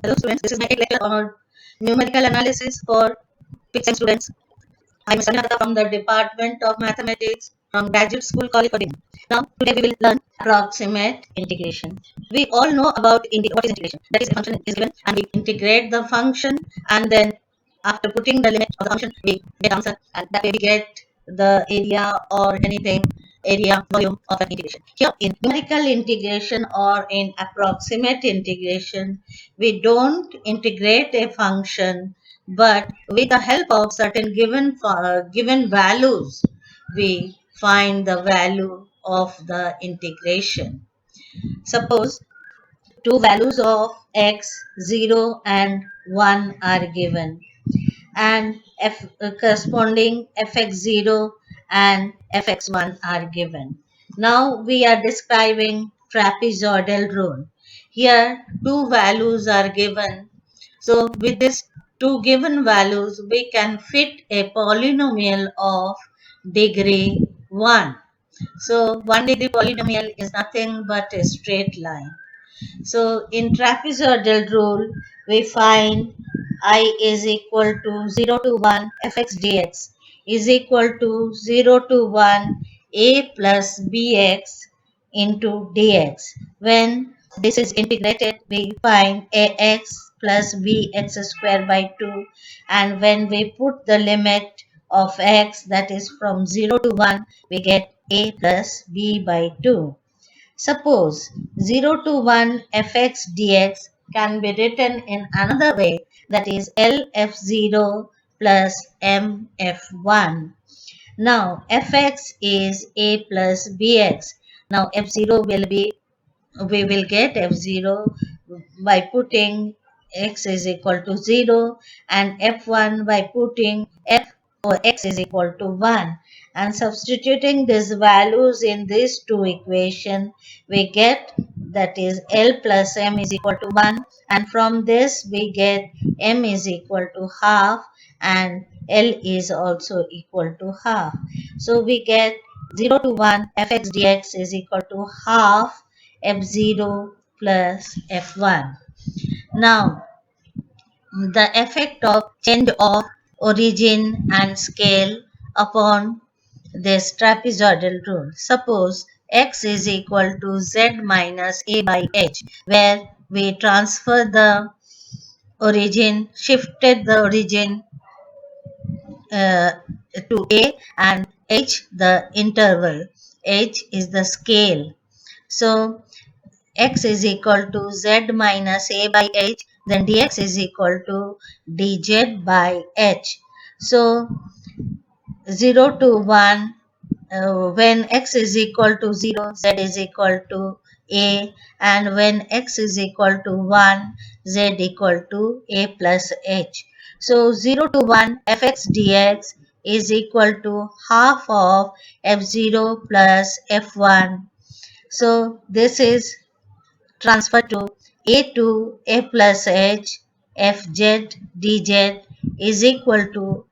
Hello students, this is my 8th lecture on numerical analysis for 5th students. I am Sanjana Dutta from the Department of Mathematics from Graduate School College for Women. Now, today we will learn approximate integration. We all know about what is integration. That is, a function is given and we integrate the function, and then after putting the limit of the function, we get answer, and that way we get the area or anything, area volume of an integration. Here in numerical integration or in approximate integration, we don't integrate a function, but with the help of certain given values, we find the value of the integration. Suppose two values of x, 0 and 1 are given, and corresponding fx0 and fx1 are given. Now we are describing trapezoidal rule. Here two values are given. So with these two given values, we can fit a polynomial of degree 1. So 1 degree polynomial is nothing but a straight line. So in trapezoidal rule, we find I is equal to 0 to 1 fx dx is equal to 0 to 1 a plus bx into dx. When this is integrated, we find ax plus bx square by 2, and when we put the limit of x, that is from 0 to 1, we get a plus b by 2. Suppose 0 to 1 fx dx can be written in another way, that is lf0 plus mf1. Now fx is a plus bx. Now f0 will be, we will get f0 by putting x is equal to 0, and f1 by putting f or x is equal to 1, and substituting these values in these two equations, we get, that is L plus M is equal to 1, and from this we get M is equal to half and L is also equal to half. So we get 0 to 1 fx dx is equal to half f0 plus f1. Now, the effect of change of origin and scale upon this trapezoidal rule. Suppose x is equal to z minus a by h, where we transfer the origin, shifted the origin to a, and h the interval. H is the scale. So x is equal to z minus a by h, then dx is equal to dz by h. So 0 to 1, when x is equal to 0, z is equal to a, and when x is equal to 1, z equal to a plus h. So 0 to 1 fx dx is equal to half of f0 plus f1. So this is transfer to a plus h fz dz is equal to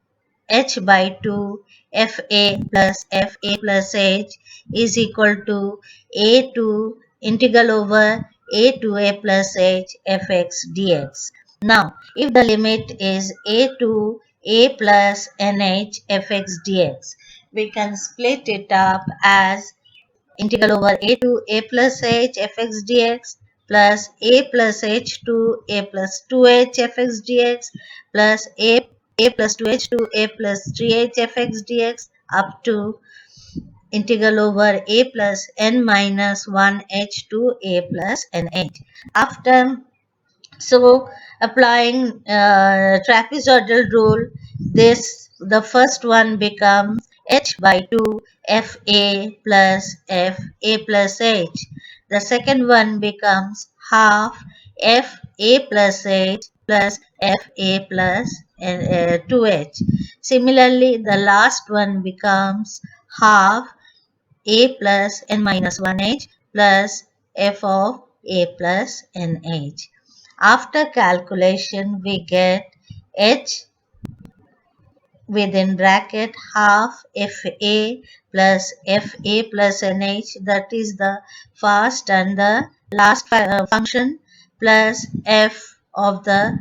h by 2 fa plus h is equal to a to integral over a to a plus h fx dx. Now, if the limit is a to a plus nh fx dx, we can split it up as integral over a to a plus h fx dx plus a plus h to a plus 2h fx dx plus a plus 2h to a plus 3h fx dx up to integral over a plus n minus 1h to a plus nh. After applying trapezoidal rule, the first one becomes h by 2 fa plus h. The second one becomes half fa plus h plus fa plus 2h. Similarly, the last one becomes half a plus n minus 1h plus f of a plus nh. After calculation, we get h within bracket half fa plus nh, that is the first and the last function, plus f of the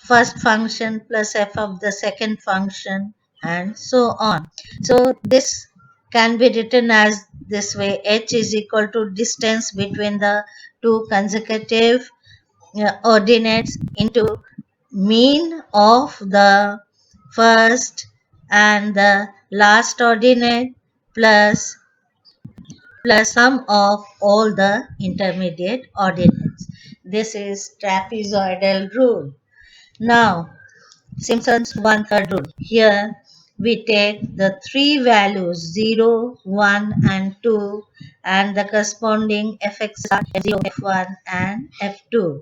first function plus f of the second function, and so on. So this can be written as this way: h is equal to distance between the two consecutive ordinates into mean of the first and the last ordinate plus sum of all the intermediate ordinates. This is trapezoidal rule. Now, Simpson's one-third rule. Here we take the three values 0, 1 and 2 and the corresponding fx's are f0, f1 and f2.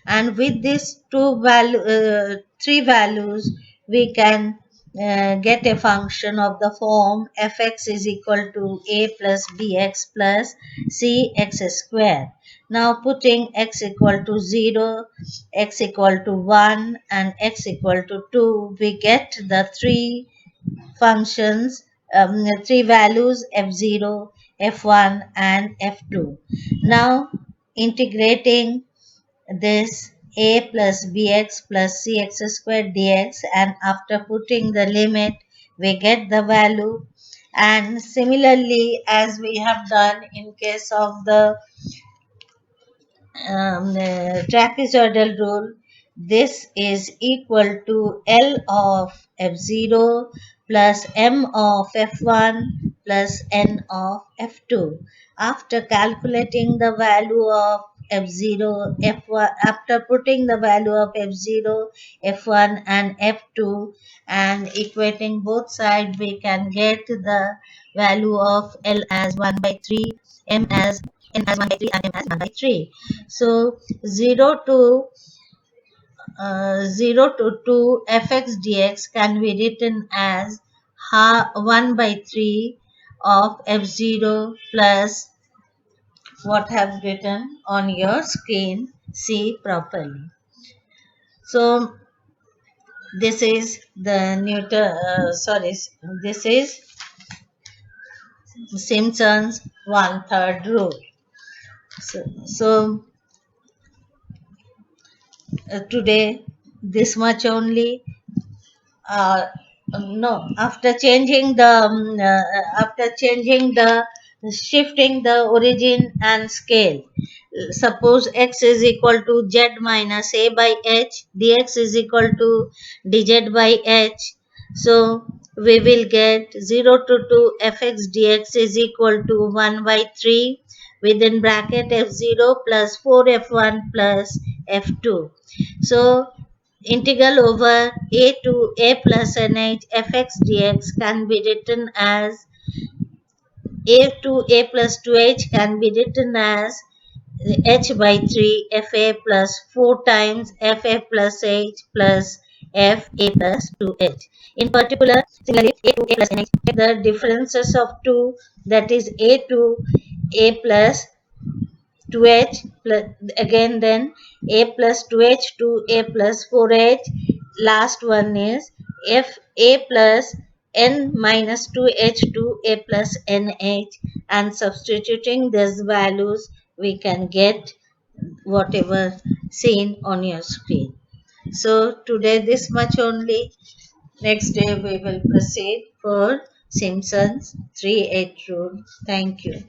And with these three values we can get a function of the form fx is equal to a plus bx plus cx square. Now putting x equal to 0, x equal to 1 and x equal to 2, we get the three functions, three values f0, f1 and f2. Now integrating this a plus bx plus cx squared dx, and after putting the limit we get the value. And similarly, as we have done in case of the trapezoidal rule, this is equal to L of F0 plus M of F1 plus N of F2. After calculating the value of F0, F1, after putting the value of F0, F1 and F2 and equating both sides, we can get the value of L as 1 by 3, M as N as 1 by 3 and M as 1 by 3. So 0 to 2 fx dx can be written as 1 by 3 of f0 plus what have written on your screen. See properly. So this is the this is Simpson's one-third rule. So today this much only. No, after changing the shifting the origin and scale. Suppose x is equal to z minus a by h, dx is equal to dz by h. So we will get 0 to 2 fx dx is equal to 1 by 3 within bracket f0 plus 4f1 plus f2. So integral over a to a plus nh fx dx can be written as a to a plus 2h can be written as h by 3 fa plus 4 times fa plus h plus fa plus 2h. In particular, similarly, a to a plus nh, the differences of 2, that is a to a plus 2h plus again then a plus 2h to a plus 4h. Last one is f a plus n minus 2h to a plus nh, and substituting these values we can get whatever seen on your screen. So today this much only. Next day we will proceed for Simpson's 3-8 rule. Thank you.